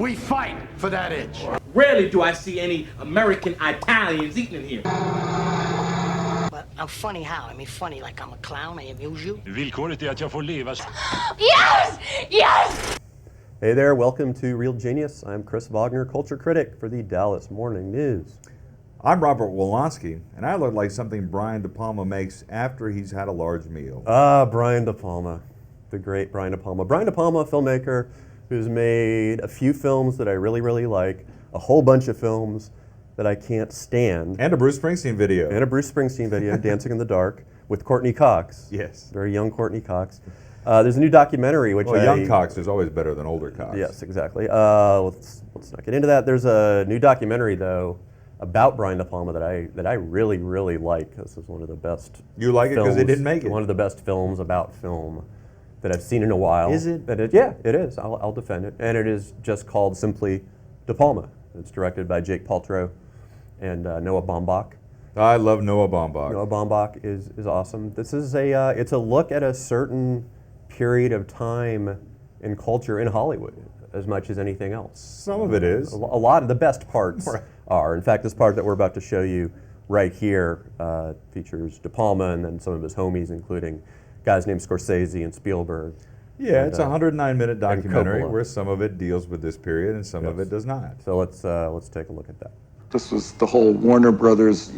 We fight for that inch. Rarely do I see any American Italians eating in here. But I'm funny how? I mean funny like I'm a clown, I amuse you? Villkoret är att jag får leva. Yes! Yes! Hey there, welcome to Real Genius. I'm Chris Vognar, culture critic for the Dallas Morning News. I'm Robert Wilonsky, and I look like something Brian De Palma makes after he's had a large meal. Brian De Palma, the great Brian De Palma. Brian De Palma, a filmmaker who's made a few films that I really like, a whole bunch of films that I can't stand. And a Bruce Springsteen video. Dancing in the Dark, with Courtney Cox. Yes. Very young Courtney Cox. There's a new documentary which young Cox is always better than older Cox. Yes, exactly. Let's not get into that. There's a new documentary though about Brian De Palma that I really like. This is one of the best. You like it because it didn't make it. One of the best films about film that I've seen in a while. Is it? Yeah, it is. I'll defend it. And it is just called simply De Palma. It's directed by Jake Paltrow and Noah Baumbach. I love Noah Baumbach. Noah Baumbach is awesome. This is it's a look at a certain period of time in culture in Hollywood as much as anything else. Some of it is. A lot of the best parts are. In fact, this part that we're about to show you right here features De Palma and then some of his homies, including guys named Scorsese and Spielberg. Yeah, it's a 109-minute documentary where some of it deals with this period and some of it does not. So let's take a look at that. This was the whole Warner Brothers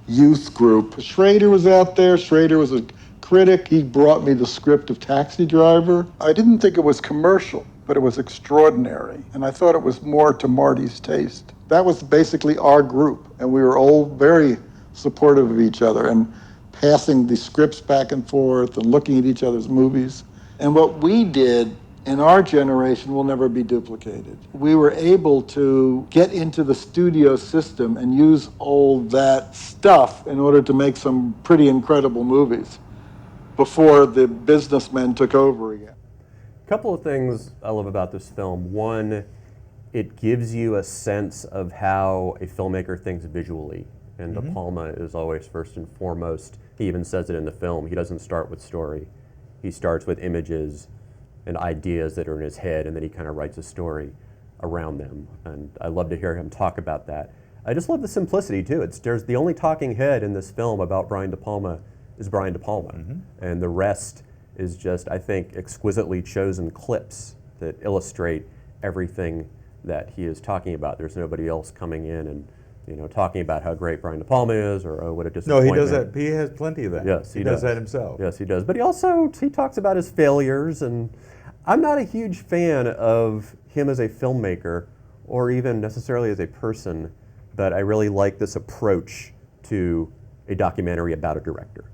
youth group. Schrader was out there. Schrader was a critic. He brought me the script of Taxi Driver. I didn't think it was commercial, but it was extraordinary. And I thought it was more to Marty's taste. That was basically our group. And we were all very supportive of each other and passing the scripts back and forth and looking at each other's movies. And what we did in our generation will never be duplicated. We were able to get into the studio system and use all that stuff in order to make some pretty incredible movies before the businessmen took over again. A couple of things I love about this film. One, it gives you a sense of how a filmmaker thinks visually. And De Palma is always first and foremost. He even says it in the film. He doesn't start with story. He starts with images and ideas that are in his head, and then he kind of writes a story around them. And I love to hear him talk about that. I just love the simplicity too. There's the only talking head in this film about Brian De Palma is Brian De Palma, and the rest is just, I think, exquisitely chosen clips that illustrate everything that he is talking about. There's nobody else coming in and talking about how great Brian De Palma is, or what a disappointment. No, he does that. He has plenty of that. Yes, he does that himself. Yes, he does. But he talks about his failures, and I'm not a huge fan of him as a filmmaker, or even necessarily as a person, but I really like this approach to a documentary about a director.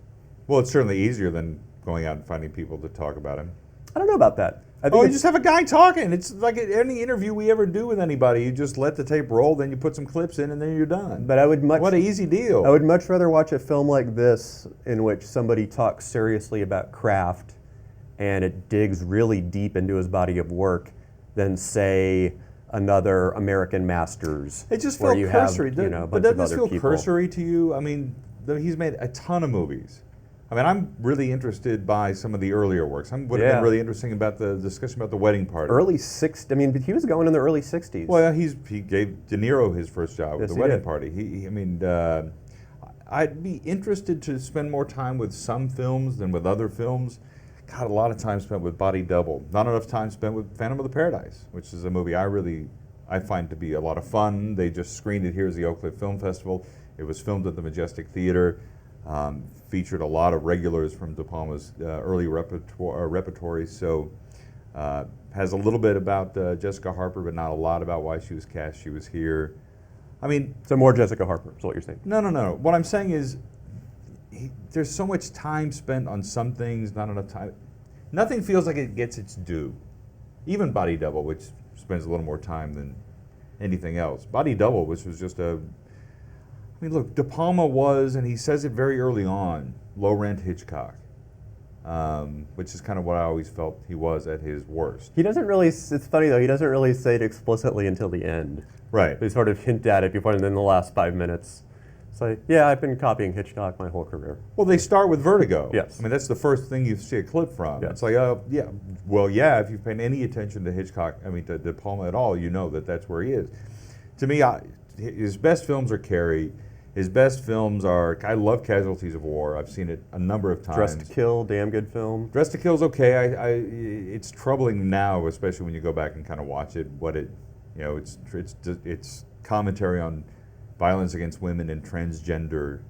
Well, it's certainly easier than going out and finding people to talk about him. I don't know about that. You just have a guy talking. It's like any interview we ever do with anybody. You just let the tape roll, then you put some clips in, and then you're done. But what an easy deal. I would much rather watch a film like this in which somebody talks seriously about craft and it digs really deep into his body of work than, say, another American Masters. It just felt cursory. But doesn't this feel cursory to you? I mean, he's made a ton of movies. I mean, I'm really interested by some of the earlier works. What have been really interesting about the discussion about The Wedding Party. Early 60s. I mean, but he was going in the early 60s. Well, he gave De Niro his first job with The Wedding Party. I'd be interested to spend more time with some films than with other films. God, a lot of time spent with Body Double. Not enough time spent with Phantom of the Paradise, which is a movie I find to be a lot of fun. They just screened it here at the Oak Cliff Film Festival. It was filmed at the Majestic Theater. Featured a lot of regulars from De Palma's early repertory, so has a little bit about Jessica Harper, but not a lot about why she was cast. She was here. I mean, so more Jessica Harper is what you're saying? No. What I'm saying is, there's so much time spent on some things, not enough time. Nothing feels like it gets its due. Even Body Double, which spends a little more time than anything else. Body Double, which was just look, De Palma was, and he says it very early on, low-rent Hitchcock, which is kind of what I always felt he was at his worst. He doesn't really, it's funny though, he doesn't really say it explicitly until the end. Right. They sort of hint at it before, and then the last 5 minutes, So yeah, I've been copying Hitchcock my whole career. Well, they start with Vertigo. Yes. I mean, that's the first thing you see a clip from. Yes. It's like, oh, yeah. Well, yeah, if you've paid any attention to Hitchcock, I mean, to De Palma at all, you know that that's where he is. To me, his best films are Carrie. His best films are, I love Casualties of War. I've seen it a number of times. Dressed to Kill, damn good film. Dressed to Kill's okay. It's troubling now, especially when you go back and kind of watch it. What it, you know, it's commentary on violence against women and transgender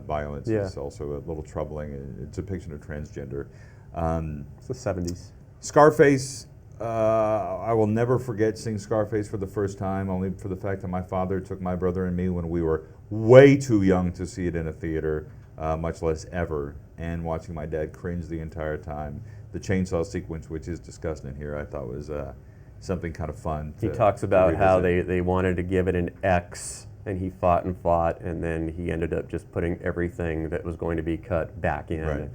violence. Yeah. Is also a little troubling. It's a depiction of transgender. It's the 70s. Scarface. I will never forget seeing Scarface for the first time, only for the fact that my father took my brother and me when we were way too young to see it in a theater, much less ever, and watching my dad cringe the entire time. The chainsaw sequence, which is discussed in here, I thought was something kind of fun. He talks about how they wanted to give it an X, and he fought, and then he ended up just putting everything that was going to be cut back in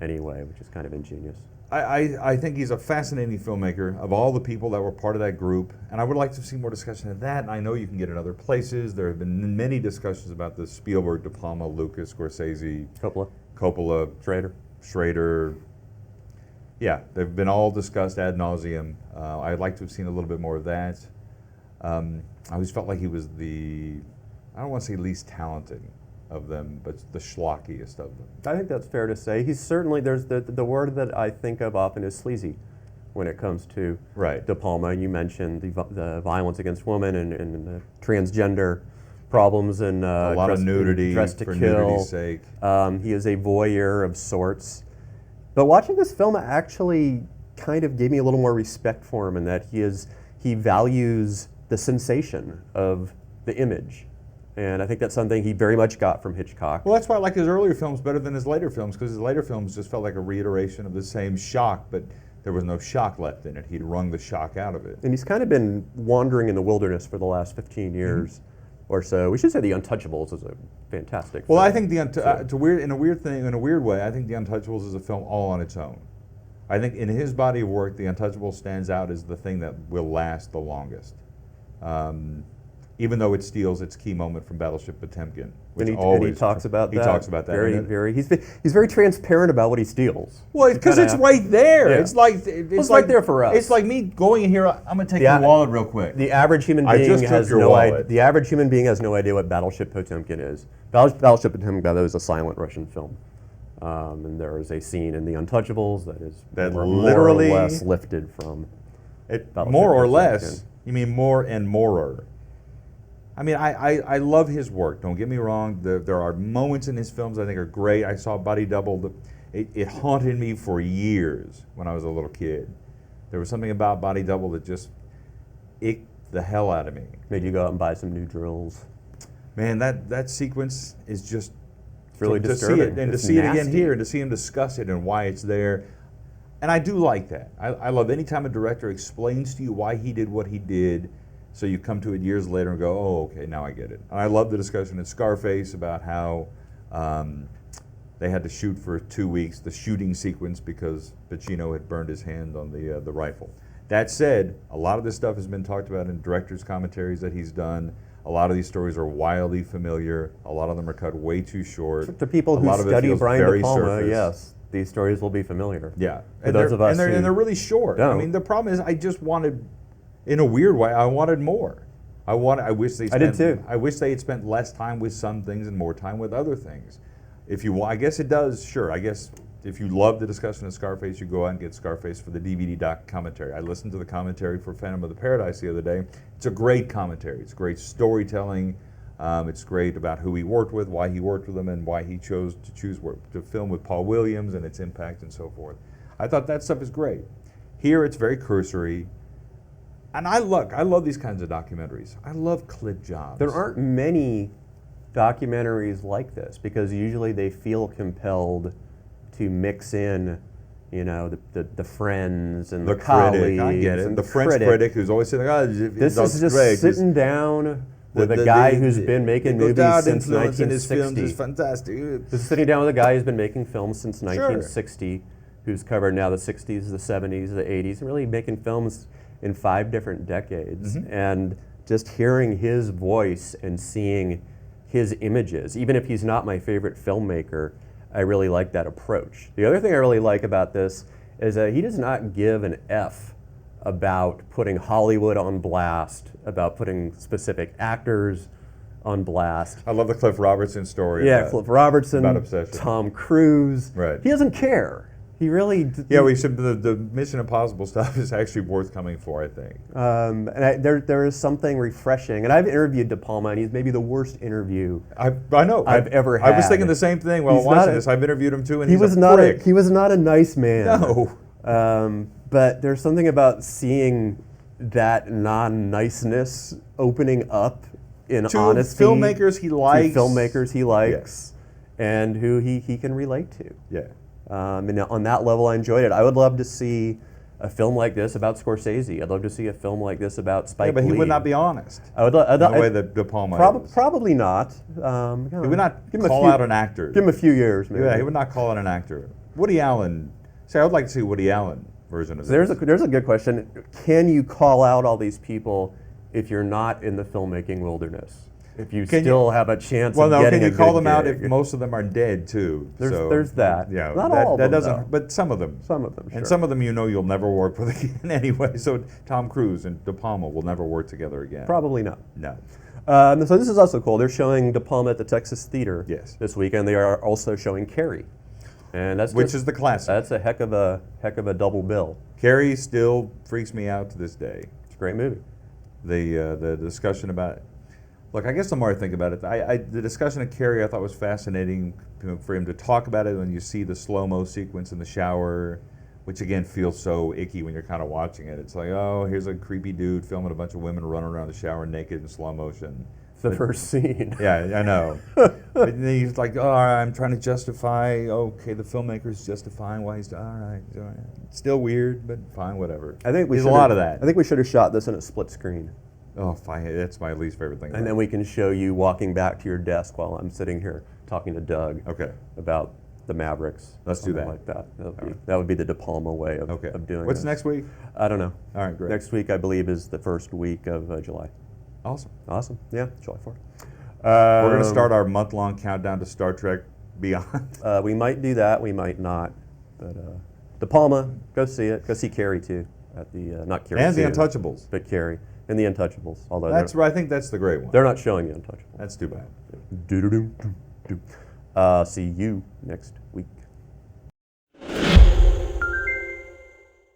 anyway, which is kind of ingenious. I think he's a fascinating filmmaker of all the people that were part of that group, and I would like to see more discussion of that, and I know you can get in other places. There have been many discussions about this: Spielberg, De Palma, Lucas, Scorsese, Coppola, Schrader. Yeah, they've been all discussed ad nauseum. I'd like to have seen a little bit more of that. I always felt like he was I don't want to say least talented of them, but the schlockiest of them. I think that's fair to say. He's certainly, there's the word that I think of often is sleazy when it comes to De Palma. You mentioned the violence against women and the transgender problems and a lot of nudity Dressed to for Kill. nudity's sake. He is a voyeur of sorts. But watching this film actually kind of gave me a little more respect for him in that he values the sensation of the image. And I think that's something he very much got from Hitchcock. Well, that's why I like his earlier films better than his later films, because his later films just felt like a reiteration of the same shock, but there was no shock left in it. He'd wrung the shock out of it. And he's kind of been wandering in the wilderness for the last 15 years or so. We should say The Untouchables is a fantastic film. Well, I think in a weird way, I think The Untouchables is a film all on its own. I think in his body of work, The Untouchables stands out as the thing that will last the longest. Even though it steals its key moment from Battleship Potemkin. And he talks about that. He talks about that. He's very transparent about what he steals. Well, because it's right there. Yeah. It's like right there for us. It's like me going in here. I'm gonna take your wallet real quick. The average human being has no idea. The average human being has no idea what Battleship Potemkin is. Battleship Potemkin, by the way, is a silent Russian film, and there is a scene in The Untouchables that literally more or less lifted from it. More or less. You mean more and morer? I mean, I love his work, don't get me wrong. There are moments in his films I think are great. I saw Body Double. It haunted me for years when I was a little kid. There was something about Body Double that just icked the hell out of me. Made you go out and buy some new drills. Man, that sequence is just... It's really disturbing. To see it again here, and to see him discuss it and why it's there. And I do like that. I love any time a director explains to you why he did what he did, so you come to it years later and go, oh, okay, now I get it. And I love the discussion in Scarface about how they had to shoot for 2 weeks, the shooting sequence, because Pacino had burned his hand on the rifle. That said, a lot of this stuff has been talked about in director's commentaries that he's done. A lot of these stories are wildly familiar. A lot of them are cut way too short. To people who study Brian De Palma, yes, these stories will be familiar. Yeah, and they're really short. Don't. I mean, the problem is I just wanted... In a weird way, I wanted more. I wish they spent, I did too. I wish they had spent less time with some things and more time with other things. I guess it does, sure. I guess if you love the discussion of Scarface, you go out and get Scarface for the DVD doc commentary. I listened to the commentary for Phantom of the Paradise the other day. It's a great commentary. It's great storytelling. It's great about who he worked with, why he worked with them, and why he chose to film with Paul Williams and its impact and so forth. I thought that stuff is great. Here, it's very cursory. And I love these kinds of documentaries. I love clip jobs. There aren't many documentaries like this because usually they feel compelled to mix in, the friends and the colleagues. Critic, I get it. And the French critic who's always saying, this is just sitting down with a guy who's been making movies since 1960. In his films is fantastic. This is sitting down with a guy who's been making films since 1960, who's covered now the 60s, the 70s, the 80s, and really making films in 5 different decades. And just hearing his voice and seeing his images. Even if he's not my favorite filmmaker, I really like that approach. The other thing I really like about this is that he does not give an F about putting Hollywood on blast, about putting specific actors on blast. I love the Cliff Robertson story. Yeah, Cliff Robertson, about obsession. Tom Cruise. Right. He doesn't care. He really. Yeah, we should. The Mission Impossible stuff is actually worth coming for, I think. There is something refreshing, and I've interviewed De Palma, and he's maybe the worst interview I know. I've ever had. I was thinking the same thing while watching this. I've interviewed him too, and he he's was a not prick. he was not a nice man. No. But there's something about seeing that non-niceness opening up in To honesty. filmmakers he likes. To filmmakers he likes, and who he can relate to. Yeah. And on that level, I enjoyed it. I would love to see a film like this about Scorsese. I'd love to see a film like this about Spike Yeah, but he Lee. would not be honest. I would in the way that De Palma is. Probably not. He would not call out an actor. Give him a few years, maybe. Yeah, he would not call out an actor. Woody Allen. I would like to see Woody Allen version of this. There's a good question. Can you call out all these people if you're not in the filmmaking wilderness? If you still have a chance of getting a good can you call them out gig? if most of them are dead too? There's that. Yeah, Not all of that them, doesn't. though. But some of them. Some of them, sure. And some of them you'll never work with again anyway. So Tom Cruise and De Palma will never work together again. Probably not. No. So this is also cool. They're showing De Palma at the Texas Theater this weekend. They are also showing Carrie, and which is the classic. That's a heck of a double bill. Carrie still freaks me out to this day. It's a great movie. The discussion about it. Look, I guess the more I think about it, the discussion of Carrie I thought was fascinating for him to talk about it when you see the slow-mo sequence in the shower, which again feels so icky when you're kind of watching it. It's like, oh, here's a creepy dude filming a bunch of women running around the shower naked in slow motion. It's the first scene. Yeah, I know. But then he's like, oh, I'm trying to justify, okay, the filmmaker's justifying why he's, all right. Still weird, but fine, whatever. There's a lot of that. I think we should have shot this in a split screen. Oh, fine. That's my least favorite thing. And then we can show you walking back to your desk while I'm sitting here talking to Doug about the Mavericks. Let's do that. Like that. That would be the De Palma way of doing it. What's next week? I don't know. All right, great. Next week, I believe, is the first week of July. Awesome. Yeah, July 4th. We're going to start our month-long countdown to Star Trek Beyond. We might do that. We might not. But De Palma, go see it. Go see Carrie, too. At the, not Carrie. And the Untouchables. But Carrie. And the Untouchables. Although that's right. I think that's the great one. They're not showing the Untouchables. That's too bad. See you next week.